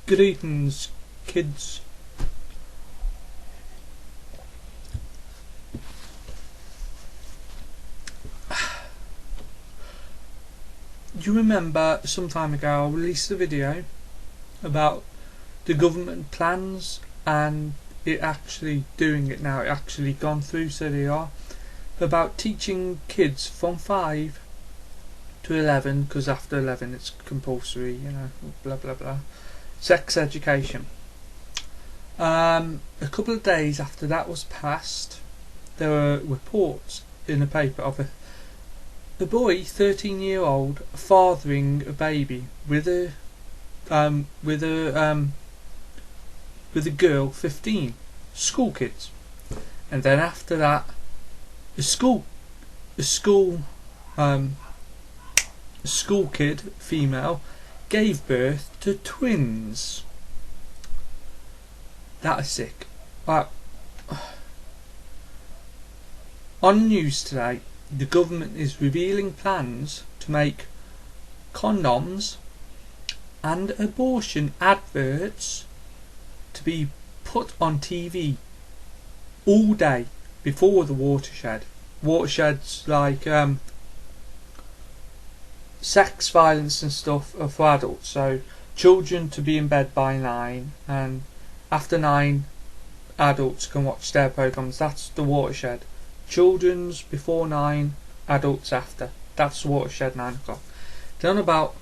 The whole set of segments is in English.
Greetings, kids. You remember some time ago I released a video about the government plans and it actually doing it now, it actually gone through, so they are, about teaching kids from 5 to 11, because after 11 it's compulsory, you know, blah blah blah, sex education. A couple of days after that was passed, there were reports in the paper of a boy, 13-year-old, fathering a baby with a girl, 15, school kids, and then after that, a school kid, female, gave birth to twins. That is sick. Right. On news today, the government is revealing plans to make condoms and abortion adverts to be put on TV all day before the watershed. Watersheds like sex, violence and stuff are for adults, so children to be in bed by 9, and after 9 adults can watch their programmes. That's the watershed. Children's before 9, adults after. That's the watershed, 9 o'clock. They're on about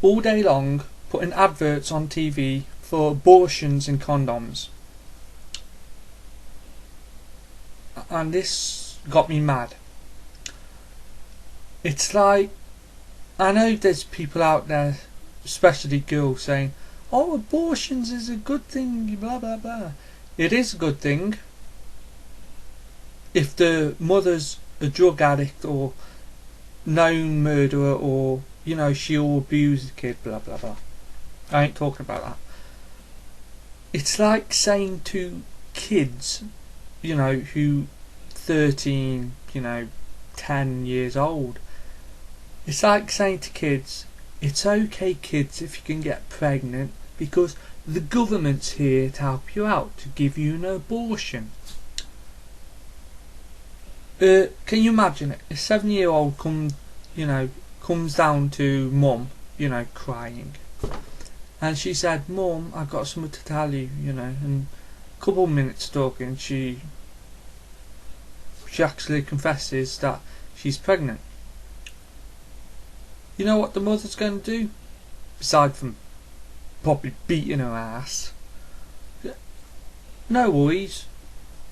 all day long putting adverts on TV for abortions and condoms, and this got me mad. It's like, I know there's people out there, especially girls, saying, oh, abortions is a good thing, blah blah blah. It is a good thing if the mother's a drug addict or known murderer, or, you know, she'll abuse the kid, blah blah blah. I ain't talking about that. It's like saying to kids, you know, who 13, you know, 10 years old, it's like saying to kids, it's okay kids if you can get pregnant because the government's here to help you out, to give you an abortion. Can you imagine it? A 7-year-old comes down to mum, you know, crying, and she said, Mum, I've got something to tell you, you know, and a couple of minutes talking, she actually confesses that she's pregnant. You know what the mother's going to do? Aside from probably beating her ass, no worries,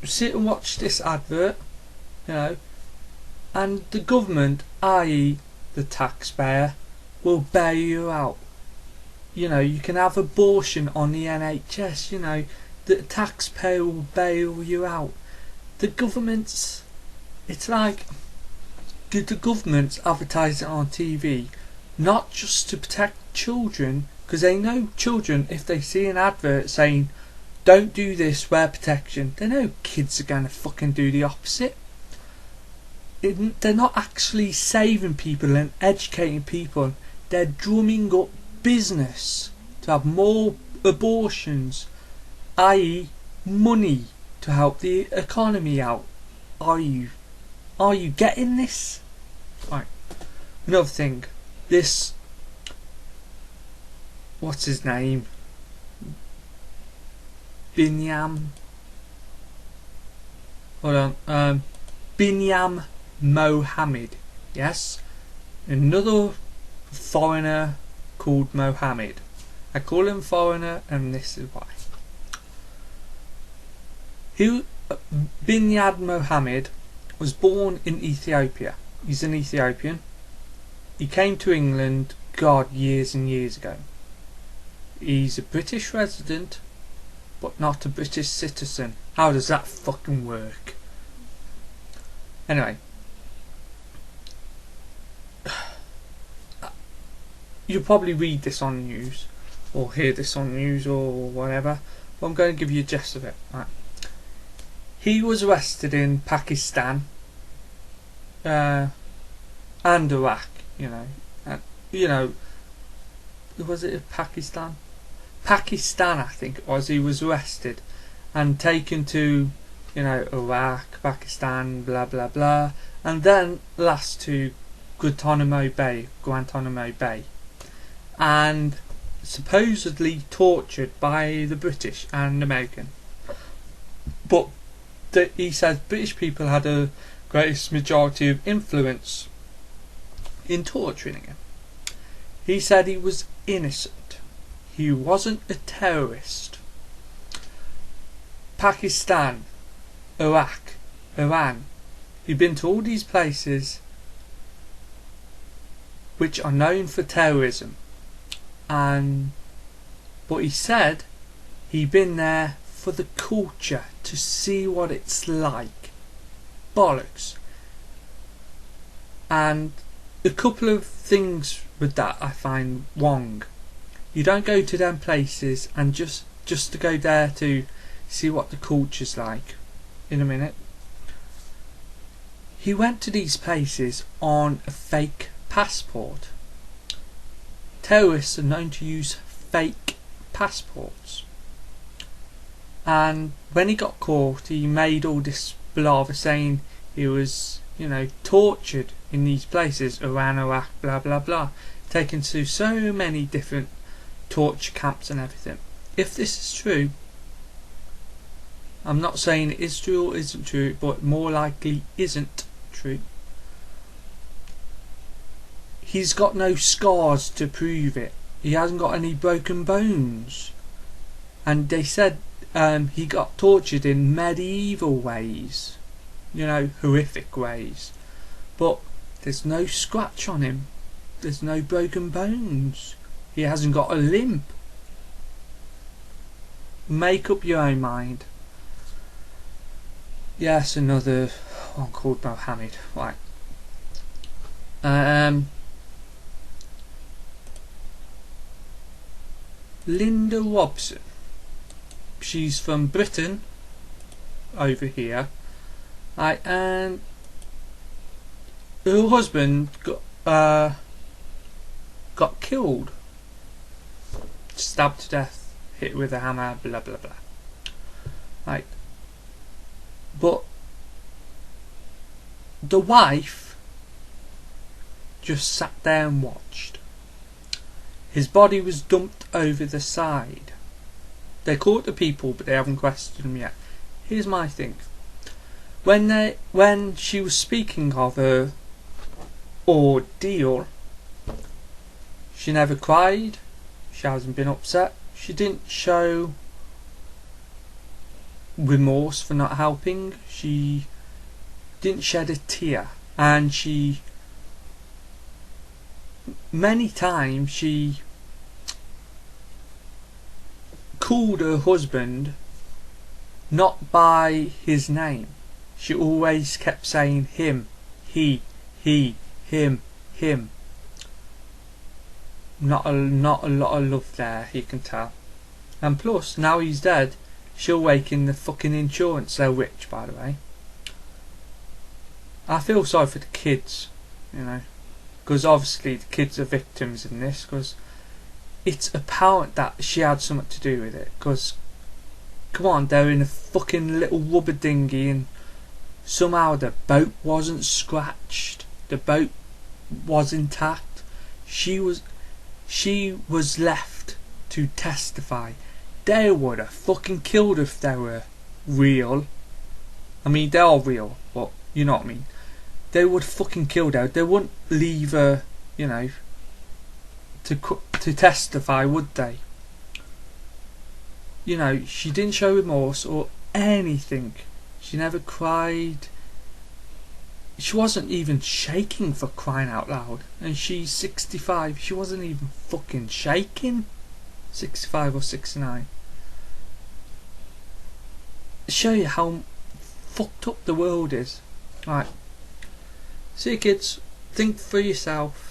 sit and watch this advert, you know, and the government, i.e. the taxpayer, will bail you out. You know, you can have abortion on the NHS, you know, the taxpayer will bail you out. The government's, it's like, the government's advertising on TV not just to protect children, because they know children, if they see an advert saying don't do this, wear protection, they know kids are going to fucking do the opposite. They're not actually saving people and educating people, they're drumming up business to have more abortions, i.e. money to help the economy out. Are you getting this? Right. Another thing, this, what's his name? Binyam Mohamed. Yes, another foreigner called Mohamed. I call him foreigner, and this is why. Binyam Mohamed was born in Ethiopia. He's an Ethiopian. He came to England, God, years and years ago. He's a British resident, but not a British citizen. How does that fucking work? Anyway, you'll probably read this on news, or hear this on news, or whatever, but I'm going to give you a gist of it. Right. He was arrested in Pakistan and Iraq, you know, was it Pakistan? Pakistan, I think it was, he was arrested and taken to, Iraq, Pakistan, blah blah blah, and then last to Guantanamo Bay, and supposedly tortured by the British and American. But he says British people had a greatest majority of influence in torturing him. He said he was innocent. He wasn't a terrorist. Pakistan, Iraq, Iran. He'd been to all these places which are known for terrorism, but he said he'd been there for the culture, to see what it's like. Bollocks. And a couple of things with that I find wrong. You don't go to them places and just to go there to see what the culture's like. In a minute. He went to these places on a fake passport. Terrorists are known to use fake passports. And when he got caught, he made all this palaver saying he was, tortured in these places, Iran, Iraq, blah blah blah, taken to so many different torture camps and everything. If this is true, I'm not saying it is true or isn't true, but more likely isn't true. He's got no scars to prove it. He hasn't got any broken bones. And they said he got tortured in medieval ways, horrific ways, but there's no scratch on him, there's no broken bones, he hasn't got a limp. Make up your own mind. Yes, another one called Mohamed. Right. Linda Robertson. She's from Britain, over here, and her husband got killed, stabbed to death, hit with a hammer, blah blah blah. Right, but the wife just sat there and watched. His body was dumped over the side. They caught the people, but they haven't questioned them yet. Here's my thing. When she was speaking of her ordeal, she never cried. She hasn't been upset. She didn't show remorse for not helping. She didn't shed a tear. And many times she called her husband not by his name. She always kept saying him, he, him. Not a lot of love there, you can tell. And plus, now he's dead, she'll rake in the fucking insurance. They're rich, by the way. I feel sorry for the kids, because obviously the kids are victims in this, because it's apparent that she had something to do with it. Because, come on, they're in a fucking little rubber dinghy and somehow the boat wasn't scratched. The boat was intact. She was left to testify. They would have fucking killed her if they were real. I mean, they are real, but you know what I mean. They would fucking kill her. They wouldn't leave her, to testify, would they? She didn't show remorse or anything. She never cried. She wasn't even shaking, for crying out loud. And she's 65. She wasn't even fucking shaking. 65 or 69. Show you how fucked up the world is. Right. See you, kids. Think for yourself.